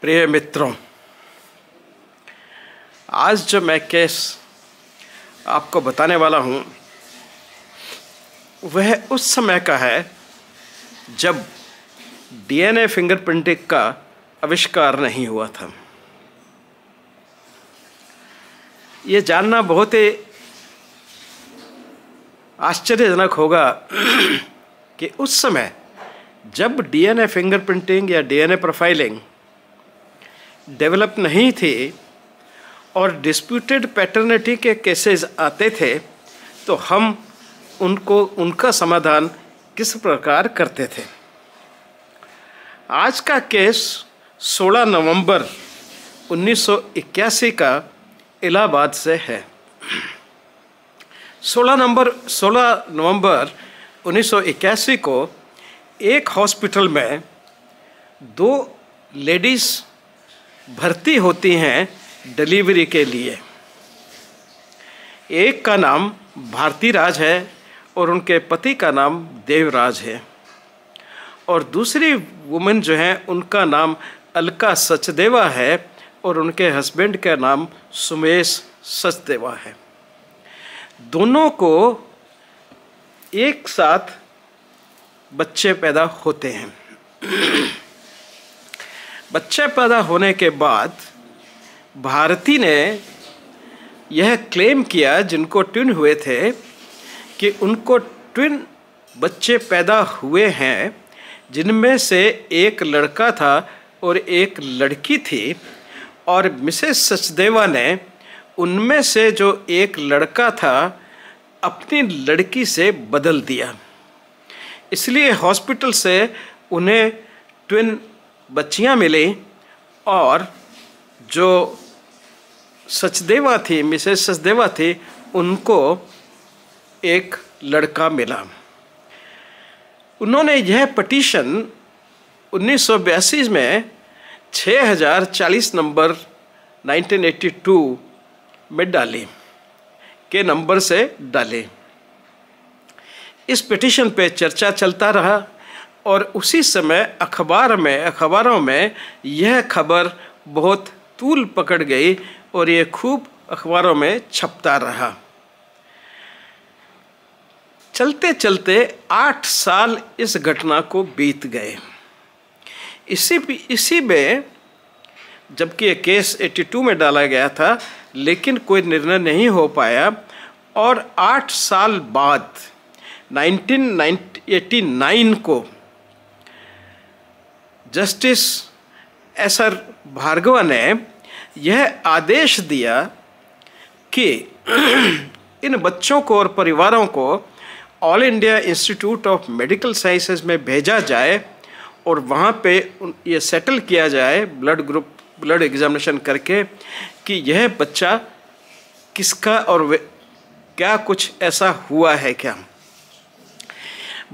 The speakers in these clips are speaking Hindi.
प्रिय मित्रों, आज जो मैं केस आपको बताने वाला हूँ वह उस समय का है जब डीएनए फिंगरप्रिंटिंग का आविष्कार नहीं हुआ था। ये जानना बहुत ही आश्चर्यजनक होगा कि उस समय जब डीएनए फिंगरप्रिंटिंग या डीएनए प्रोफाइलिंग डेवलप नहीं थी और डिस्प्यूटेड पैटर्निटी के केसेस आते थे तो हम उनका समाधान किस प्रकार करते थे। आज का केस 16 नवंबर 1981 का इलाहाबाद से है। 16 नवंबर 1981 को एक हॉस्पिटल में दो लेडीज़ भर्ती होती हैं डिलीवरी के लिए। एक का नाम भारती राज है और उनके पति का नाम देवराज है, और दूसरी वुमेन जो है उनका नाम अलका सचदेवा है और उनके हस्बैंड का नाम सुमेश सचदेवा है। दोनों को एक साथ बच्चे पैदा होते हैं। बच्चे पैदा होने के बाद भारती ने यह क्लेम किया, जिनको ट्विन हुए थे, कि उनको ट्विन बच्चे पैदा हुए हैं, जिनमें से एक लड़का था और एक लड़की थी, और मिसेस सचदेवा ने उनमें से जो एक लड़का था अपनी लड़की से बदल दिया। इसलिए हॉस्पिटल से उन्हें ट्विन बच्चियां मिली और जो सचदेवा थी, मिसेस सचदेवा थी, उनको एक लड़का मिला। उन्होंने यह पटिशन 1982 में 6040 नंबर 1982 में डाली के नंबर से डाली। इस पिटीशन पे चर्चा चलता रहा और उसी समय अखबारों में यह खबर बहुत तूल पकड़ गई और ये खूब अखबारों में छपता रहा। चलते चलते 8 साल इस घटना को बीत गए। इसी में, जबकि ये केस 82 में डाला गया था, लेकिन कोई निर्णय नहीं हो पाया, और 8 साल बाद 1989 को जस्टिस एसआर भार्गवा ने यह आदेश दिया कि इन बच्चों को और परिवारों को all India institute of medical sciences में भेजा जाए और वहाँ पे ये सेटल किया जाए ब्लड एग्जामिनेशन करके कि यह बच्चा किसका और क्या कुछ ऐसा हुआ है क्या।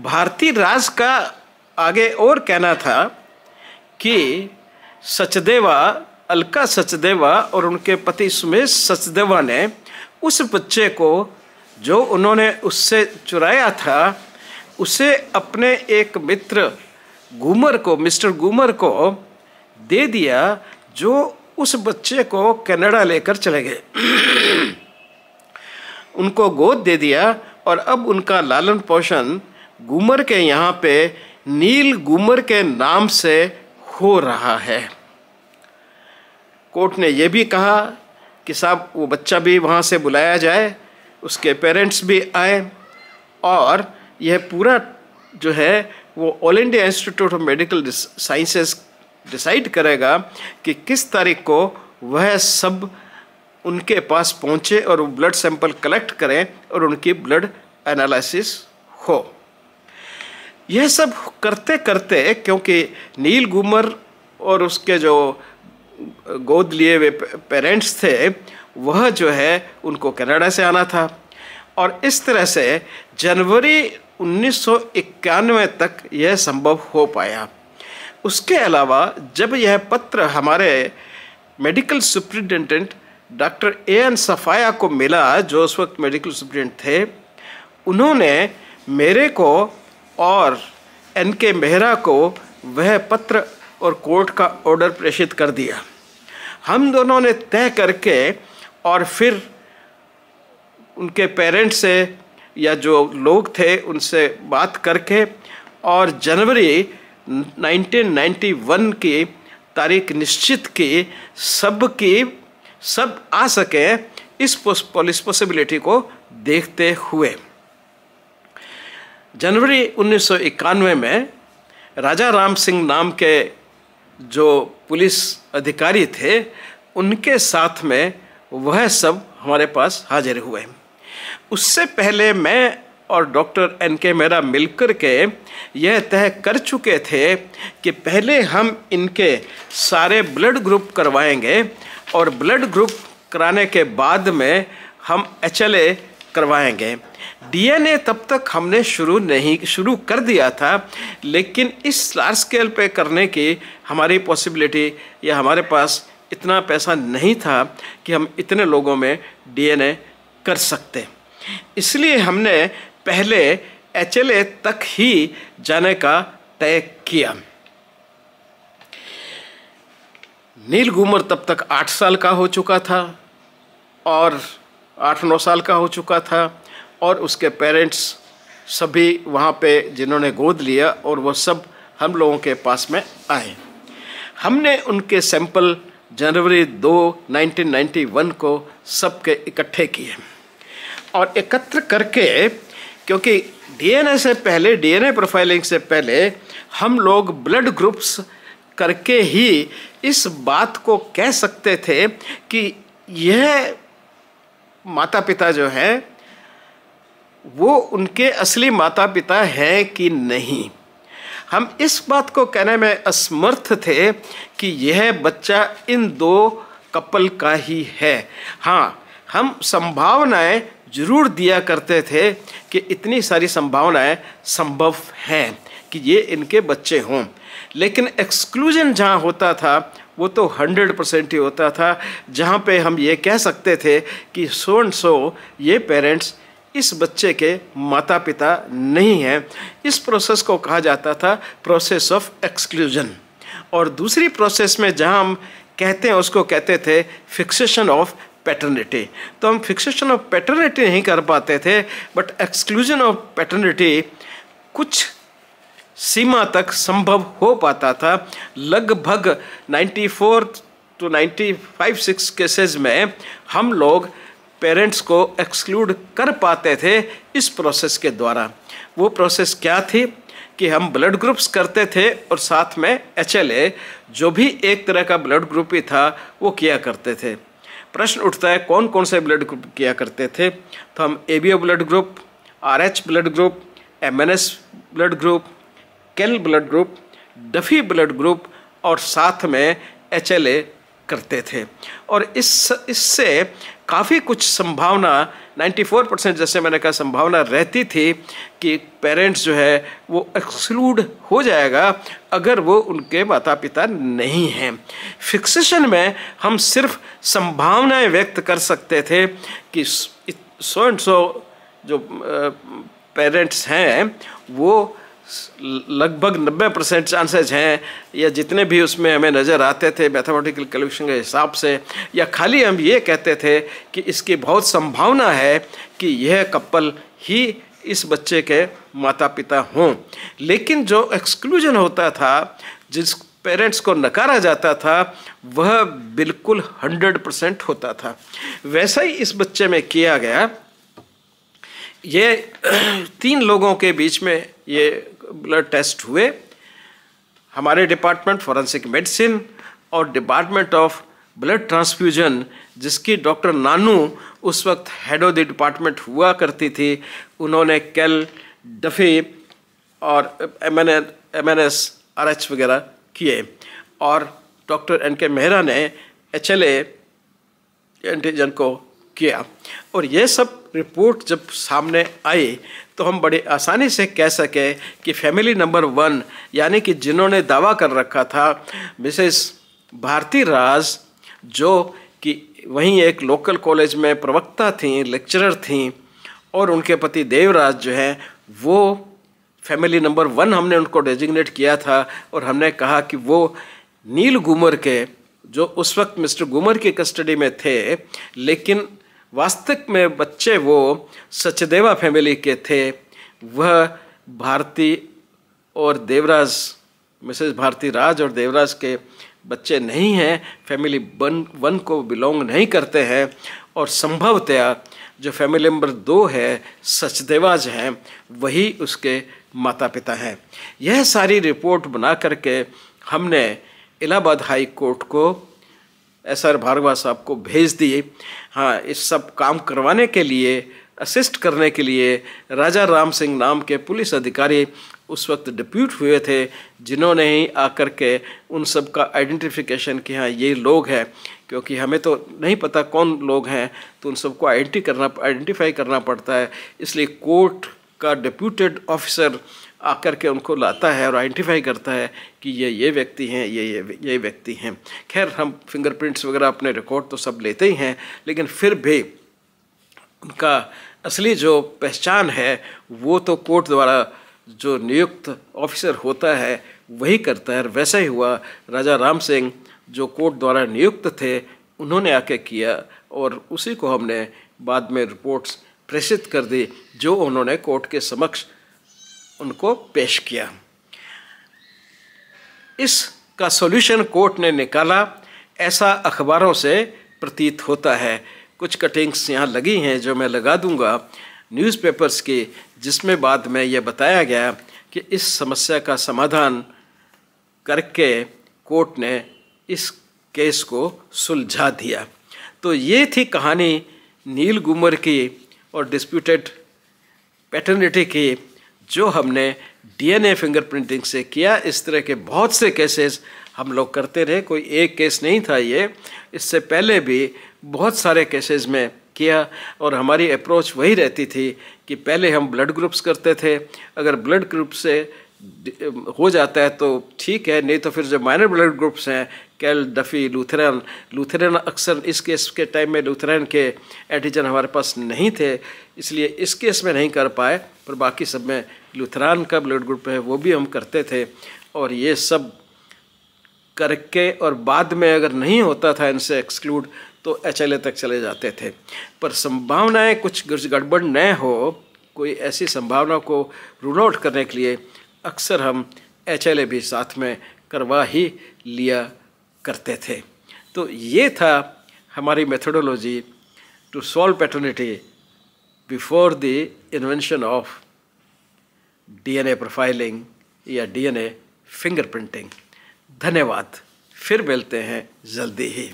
भारती राज का आगे और कहना था कि अलका सचदेवा और उनके पति सुमेश सचदेवा ने उस बच्चे को जो उन्होंने उससे चुराया था उसे अपने एक मित्र मिस्टर गूमर को दे दिया, जो उस बच्चे को कनाडा लेकर चले गए। उनको गोद दे दिया और अब उनका लालन पोषण गूमर के यहाँ पे नील गूमर के नाम से हो रहा है। कोर्ट ने यह भी कहा कि साहब वो बच्चा भी वहाँ से बुलाया जाए, उसके पेरेंट्स भी आए, और यह पूरा जो है वो all India institute of medical sciences decide करेगा कि किस तारीख को वह सब उनके पास पहुँचे और वो ब्लड सैंपल कलेक्ट करें और उनकी ब्लड एनालिसिस हो। यह सब करते करते, क्योंकि नील गूमर और उसके जो गोद लिए हुए पेरेंट्स थे वह जो है उनको कनाडा से आना था, और इस तरह से जनवरी 1991 तक यह संभव हो पाया। उसके अलावा जब यह पत्र हमारे मेडिकल सुप्रिटेंडेंट डॉक्टर एएन सफाया को मिला, जो उस वक्त मेडिकल सुप्रिटेंडेंट थे, उन्होंने मेरे को और एनके मेहरा को वह पत्र और कोर्ट का ऑर्डर प्रेषित कर दिया। हम दोनों ने तय करके और फिर उनके पेरेंट्स से या जो लोग थे उनसे बात करके और जनवरी 1991 की तारीख निश्चित की, सब आ सके इस पॉसिबिलिटी को देखते हुए। जनवरी 1991 में राजा राम सिंह नाम के जो पुलिस अधिकारी थे, उनके साथ में वह सब हमारे पास हाजिर हुए। उससे पहले मैं और डॉक्टर NK मेहरा मिलकर के यह तय कर चुके थे कि पहले हम इनके सारे ब्लड ग्रुप करवाएंगे और ब्लड ग्रुप कराने के बाद में हम HLA करवाएंगे। DNA तब तक हमने शुरू कर दिया था, लेकिन इस लार्ज स्केल पे करने की हमारी पॉसिबिलिटी या हमारे पास इतना पैसा नहीं था कि हम इतने लोगों में DNA कर सकते। इसलिए हमने पहले HLA तक ही जाने का तय किया। नील घूमर तब तक 8 साल का हो चुका था और 8-9 साल का हो चुका था, और उसके पेरेंट्स सभी वहाँ पे जिन्होंने गोद लिया, और वो सब हम लोगों के पास में आए। हमने उनके सैंपल जनवरी 2, 1991 को सबके इकट्ठे किए और एकत्र करके, क्योंकि DNA से पहले, DNA प्रोफाइलिंग से पहले हम लोग ब्लड ग्रुप्स करके ही इस बात को कह सकते थे कि यह माता पिता जो हैं वो उनके असली माता पिता हैं कि नहीं। हम इस बात को कहने में असमर्थ थे कि यह बच्चा इन 2 कपल का ही है। हाँ, हम संभावनाएं जरूर दिया करते थे कि इतनी सारी संभावनाएं संभव हैं कि ये इनके बच्चे हों, लेकिन एक्सक्लूजन जहाँ होता था वो तो 100% ही होता था, जहाँ पे हम ये कह सकते थे कि सो एंड सो ये पेरेंट्स इस बच्चे के माता पिता नहीं हैं। इस प्रोसेस को कहा जाता था प्रोसेस ऑफ एक्सक्लूजन। और दूसरी प्रोसेस में जहाँ हम कहते हैं उसको कहते थे फिक्सेशन ऑफ पैटर्निटी। तो हम फिक्सेशन ऑफ पैटर्निटी नहीं कर पाते थे, बट एक्सक्लूजन ऑफ पैटर्निटी कुछ सीमा तक संभव हो पाता था। लगभग 94 to 95-6 केसेस में हम लोग पेरेंट्स को एक्सक्लूड कर पाते थे इस प्रोसेस के द्वारा। वो प्रोसेस क्या थी कि हम ब्लड ग्रुप्स करते थे और साथ में HLA, जो भी एक तरह का ब्लड ग्रुप ही था, वो किया करते थे। प्रश्न उठता है कौन कौन से ब्लड ग्रुप किया करते थे। तो हम ABO blood group, RH blood group, MNS blood group, Kell blood group, Duffy blood group और साथ में HLA करते थे। और इससे काफ़ी कुछ संभावना 94% जैसे मैंने कहा संभावना रहती थी कि पेरेंट्स जो है वो एक्सक्लूड हो जाएगा अगर वो उनके माता पिता नहीं हैं। फिक्सेशन में हम सिर्फ संभावनाएं व्यक्त कर सकते थे कि सो एंड सो जो पेरेंट्स हैं वो लगभग 90% चांसेस हैं, या जितने भी उसमें हमें नज़र आते थे मैथमेटिकल कैलकुलेशन के हिसाब से, या खाली हम ये कहते थे कि इसकी बहुत संभावना है कि यह कपल ही इस बच्चे के माता पिता हों। लेकिन जो एक्सक्लूजन होता था, जिस पेरेंट्स को नकारा जाता था, वह बिल्कुल 100% होता था। वैसा ही इस बच्चे में किया गया। ये 3 लोगों के बीच में ये ब्लड टेस्ट हुए। हमारे डिपार्टमेंट फॉरेंसिक मेडिसिन और डिपार्टमेंट ऑफ ब्लड ट्रांसफ्यूजन, जिसकी डॉक्टर नानू उस वक्त हेड ऑफ द डिपार्टमेंट हुआ करती थी, उन्होंने केल, डफी और MNS RH वगैरह किए, और डॉक्टर NK मेहरा ने HLA एंटीजन को किया। और ये सब रिपोर्ट जब सामने आई तो हम बड़े आसानी से कह सके कि फैमिली नंबर 1 यानी कि जिन्होंने दावा कर रखा था मिसेस भारती राज, जो कि वहीं एक लोकल कॉलेज में प्रवक्ता थीं, लेक्चरर थीं, और उनके पति देवराज जो हैं वो फैमिली नंबर 1 हमने उनको डेजिग्नेट किया था और हमने कहा कि वो नील गुमर के, जो उस वक्त मिस्टर गुमर की कस्टडी में थे, लेकिन वास्तविक में बच्चे वो सचदेवा फैमिली के थे, वह भारती और देवराज, मिसेस भारती राज और देवराज के बच्चे नहीं हैं, फैमिली 1 को बिलोंग नहीं करते हैं, और संभवतया जो फैमिली नंबर 2 है सचदेवाज हैं, वही उसके माता पिता हैं। यह सारी रिपोर्ट बना करके हमने इलाहाबाद हाई कोर्ट को SR भार्गवा साहब को भेज दी। हाँ, इस सब काम करवाने के लिए, असिस्ट करने के लिए राजा राम सिंह नाम के पुलिस अधिकारी उस वक्त डिप्यूट हुए थे, जिन्होंने ही आकर के उन सब का आइडेंटिफिकेशन किया, ये लोग हैं, क्योंकि हमें तो नहीं पता कौन लोग हैं, तो उन सबको आइडेंटिफाई करना पड़ता है। इसलिए कोर्ट का डिप्यूटेड ऑफिसर आकर के उनको लाता है और आइडेंटिफाई करता है कि ये व्यक्ति हैं, ये व्यक्ति हैं। खैर, हम फिंगरप्रिंट्स वगैरह अपने रिकॉर्ड तो सब लेते ही हैं, लेकिन फिर भी उनका असली जो पहचान है वो तो कोर्ट द्वारा जो नियुक्त ऑफिसर होता है वही करता है। वैसा ही हुआ, राजा राम सिंह जो कोर्ट द्वारा नियुक्त थे, उन्होंने आके किया और उसी को हमने बाद में रिपोर्ट्स प्रेषित कर दी, जो उन्होंने कोर्ट के समक्ष उनको पेश किया। इसका सॉल्यूशन कोर्ट ने निकाला, ऐसा अखबारों से प्रतीत होता है। कुछ कटिंग्स यहाँ लगी हैं जो मैं लगा दूंगा न्यूज़पेपर्स की, जिसमें बाद में यह बताया गया कि इस समस्या का समाधान करके कोर्ट ने इस केस को सुलझा दिया। तो ये थी कहानी नील गुमर की और डिस्प्यूटेड पैटर्निटी की, जो हमने DNA फिंगरप्रिंटिंग से किया। इस तरह के बहुत से केसेस हम लोग करते रहे, कोई एक केस नहीं था ये, इससे पहले भी बहुत सारे केसेस में किया। और हमारी अप्रोच वही रहती थी कि पहले हम ब्लड ग्रुप्स करते थे, अगर ब्लड ग्रुप से हो जाता है तो ठीक है, नहीं तो फिर जो माइनर ब्लड ग्रुप्स हैं, कैल, डफी, लूथरन अक्सर इस केस के टाइम में लूथरन के एंटीजन हमारे पास नहीं थे, इसलिए इस केस में नहीं कर पाए, पर बाकी सब में लूथरान का ब्लड ग्रुप है वो भी हम करते थे। और ये सब करके और बाद में अगर नहीं होता था इनसे एक्सक्लूड, तो HLA तक चले जाते थे। पर संभावनाएं कुछ गड़बड़ न हो, कोई ऐसी संभावना को रूल आउट करने के लिए अक्सर हम HLA भी साथ में करवा ही लिया करते थे। तो ये था हमारी methodology to solve paternity before the invention of DNA profiling या DNA फिंगरप्रिंटिंग। धन्यवाद, फिर मिलते हैं जल्दी ही।